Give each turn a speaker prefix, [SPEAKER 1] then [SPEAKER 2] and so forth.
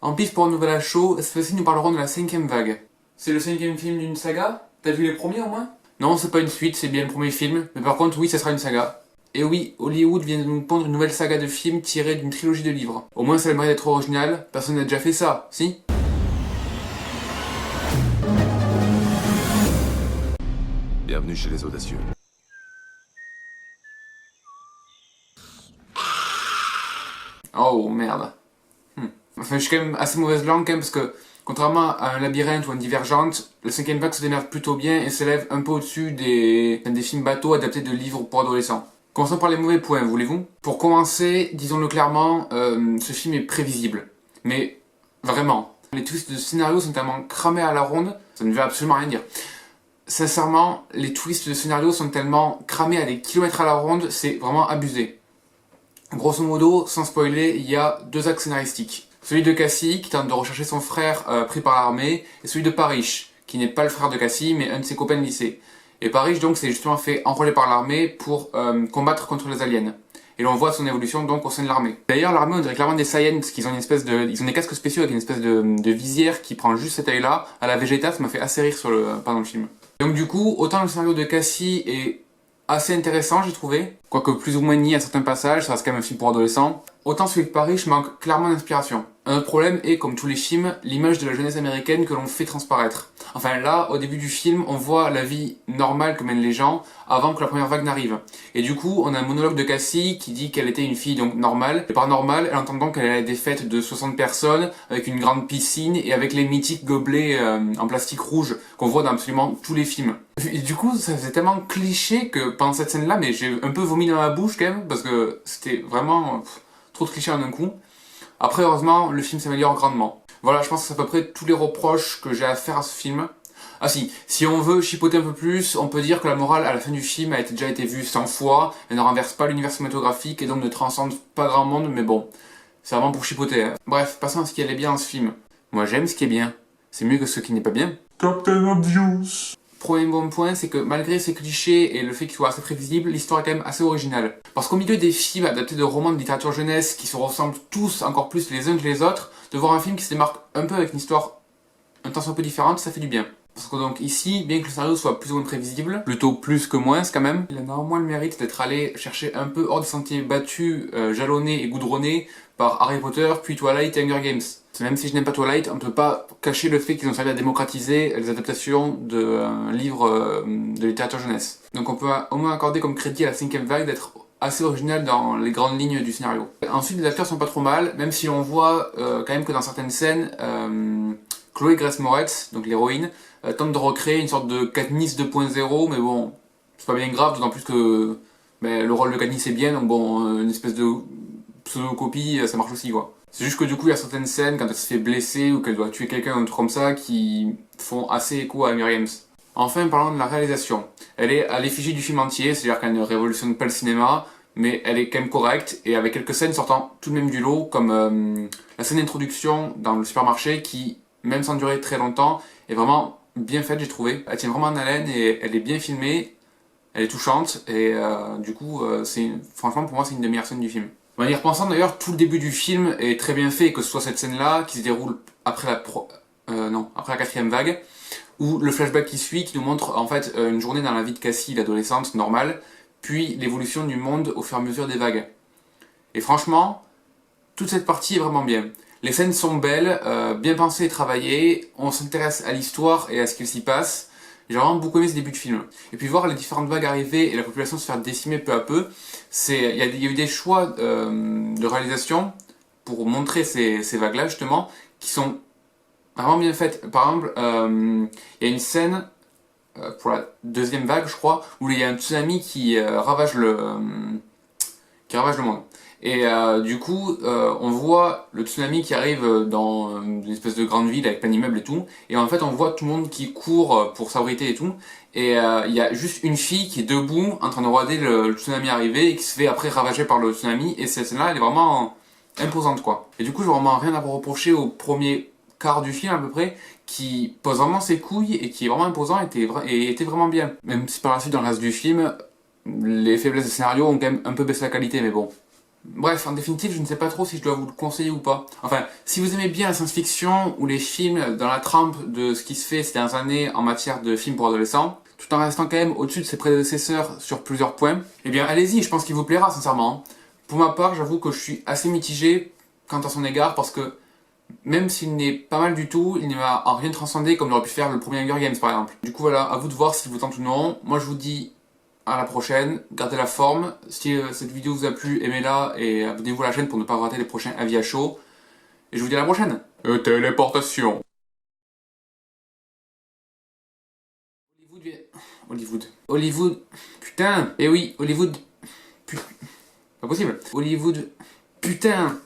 [SPEAKER 1] En piste pour un nouvel à chaud, cette fois-ci nous parlerons de la cinquième vague. C'est le cinquième film d'une saga? T'as vu les premiers au moins? Non, c'est pas une suite, c'est bien le premier film, mais par contre oui, ça sera une saga. Et oui, Hollywood vient de nous pondre une nouvelle saga de films tirée d'une trilogie de livres. Au moins ça a le mérite d'être original, personne n'a déjà fait ça, si?
[SPEAKER 2] Bienvenue chez les audacieux.
[SPEAKER 1] Oh merde. Enfin, je suis quand même assez mauvaise langue quand même parce que, contrairement à un labyrinthe ou une divergente, la cinquième vague se démerde plutôt bien et s'élève un peu au-dessus des films bateaux adaptés de livres pour adolescents. Commençons par les mauvais points, voulez-vous? Pour commencer, disons-le clairement, ce film est prévisible. Mais vraiment, les twists de scénario sont tellement cramés à la ronde, ça ne veut absolument rien dire. Sincèrement, les twists de scénario sont tellement cramés à des kilomètres à la ronde, c'est vraiment abusé. Grosso modo, sans spoiler, il y a deux axes scénaristiques. Celui de Cassie, qui tente de rechercher son frère pris par l'armée, et celui de Parrish, qui n'est pas le frère de Cassie, mais un de ses copains de lycée. Et Parrish, donc, s'est justement fait enrôler par l'armée pour combattre contre les aliens. Et l'on voit son évolution, donc, au sein de l'armée. D'ailleurs, l'armée, on dirait clairement des Saiyans, parce qu'ils ont ils ont des casques spéciaux avec une espèce de visière qui prend juste cet œil-là. À la Vegeta, ça m'a fait assez rire pendant le film. Donc, du coup, autant le scénario de Cassie est assez intéressant, j'ai trouvé. Quoique plus ou moins niais à certains passages, ça reste quand même un film pour adolescents. Autant celui de Paris, je manque clairement d'inspiration. Un autre problème est, comme tous les films, l'image de la jeunesse américaine que l'on fait transparaître. Enfin là, au début du film, on voit la vie normale que mènent les gens avant que la première vague n'arrive. Et du coup, on a un monologue de Cassie qui dit qu'elle était une fille donc normale. Et par normale, elle entend donc qu'elle allait à des fêtes de 60 personnes, avec une grande piscine et avec les mythiques gobelets en plastique rouge qu'on voit dans absolument tous les films. Et du coup, ça faisait tellement cliché que pendant cette scène-là, mais j'ai un peu vomi dans ma bouche quand même, parce que c'était vraiment trop de clichés en un coup. Après, heureusement, le film s'améliore grandement. Voilà, je pense que c'est à peu près tous les reproches que j'ai à faire à ce film. Ah si on veut chipoter un peu plus, on peut dire que la morale à la fin du film a déjà été vue 100 fois, elle ne renverse pas l'univers cinématographique et donc ne transcende pas grand monde, mais bon, c'est vraiment pour chipoter. Hein. Bref, passons à ce qui allait bien dans ce film. Moi j'aime ce qui est bien, c'est mieux que ce qui n'est pas bien.
[SPEAKER 2] Captain Obvious.
[SPEAKER 1] Premier bon point, c'est que malgré ces clichés et le fait qu'il soit assez prévisible, l'histoire est quand même assez originale. Parce qu'au milieu des films adaptés de romans de littérature jeunesse qui se ressemblent tous encore plus les uns que les autres, de voir un film qui se démarque un peu avec une histoire un temps soit un peu différente, ça fait du bien. Parce que donc ici, bien que le scénario soit plus ou moins prévisible, plutôt plus que moins quand même, il a néanmoins le mérite d'être allé chercher un peu hors des sentiers battus, jalonnés et goudronnés par Harry Potter, puis Twilight et Hunger Games. Même si je n'aime pas Twilight, on ne peut pas cacher le fait qu'ils ont servi à démocratiser les adaptations de livres de littérature jeunesse. Donc on peut au moins accorder comme crédit à la cinquième vague d'être assez original dans les grandes lignes du scénario. Ensuite, les acteurs sont pas trop mal, même si on voit quand même que dans certaines scènes, Chloé Grace Moretz, donc l'héroïne, tente de recréer une sorte de Katniss 2.0, mais bon, c'est pas bien grave, d'autant plus que le rôle de Katniss est bien, donc bon, une espèce de pseudo-copie, ça marche aussi quoi. C'est juste que du coup, il y a certaines scènes, quand elle se fait blesser ou qu'elle doit tuer quelqu'un ou un truc comme ça, qui font assez écho à Hunger Games. Enfin, parlons de la réalisation. Elle est à l'effigie du film entier, c'est-à-dire qu'elle ne révolutionne pas le cinéma, mais elle est quand même correcte, et avec quelques scènes sortant tout de même du lot, comme la scène d'introduction dans le supermarché, qui, même sans durer très longtemps, est vraiment bien faite, j'ai trouvé. Elle tient vraiment en haleine, et elle est bien filmée, elle est touchante, et du coup, franchement, pour moi, c'est une des meilleures scènes du film. En y repensant d'ailleurs, tout le début du film est très bien fait, que ce soit cette scène-là, qui se déroule après après la quatrième vague, ou le flashback qui suit, qui nous montre en fait une journée dans la vie de Cassie, l'adolescente normale, puis l'évolution du monde au fur et à mesure des vagues. Et franchement, toute cette partie est vraiment bien. Les scènes sont belles, bien pensées et travaillées, on s'intéresse à l'histoire et à ce qu'il s'y passe. J'ai vraiment beaucoup aimé ce début de film. Et puis voir les différentes vagues arriver et la population se faire décimer peu à peu, il y a eu des choix de réalisation pour montrer ces vagues-là justement, qui sont vraiment bien faites. Par exemple, il y a une scène pour la deuxième vague, je crois, où il y a un tsunami qui ravage le monde. Et du coup, on voit le tsunami qui arrive dans une espèce de grande ville avec plein d'immeubles et tout. Et en fait, on voit tout le monde qui court pour s'abriter et tout. Et il y a juste une fille qui est debout en train de regarder le tsunami arriver et qui se fait après ravager par le tsunami. Et cette scène-là, elle est vraiment imposante quoi. Et du coup, j'ai vraiment rien à reprocher au premier quart du film à peu près, qui pose vraiment ses couilles et qui est vraiment imposant et était vraiment bien. Même si par la suite, dans le reste du film, les faiblesses de scénario ont quand même un peu baissé la qualité, mais bon. Bref, en définitive, je ne sais pas trop si je dois vous le conseiller ou pas. Enfin, si vous aimez bien la science-fiction ou les films dans la trempe de ce qui se fait ces dernières années en matière de films pour adolescents, tout en restant quand même au-dessus de ses prédécesseurs sur plusieurs points, eh bien allez-y, je pense qu'il vous plaira sincèrement. Pour ma part, j'avoue que je suis assez mitigé quant à son égard parce que même s'il n'est pas mal du tout, il ne m'a en rien transcendé comme l'aurait pu faire le premier Hunger Games par exemple. Du coup voilà, à vous de voir s'il vous tente ou non. Moi je vous dis à la prochaine, gardez la forme. Si cette vidéo vous a plu, aimez-la et abonnez-vous à la chaîne pour ne pas rater les prochains avis à chaud. Et je vous dis à la prochaine. Téléportation. Hollywood. Putain. Eh oui, Hollywood. Pas possible. Hollywood. Putain.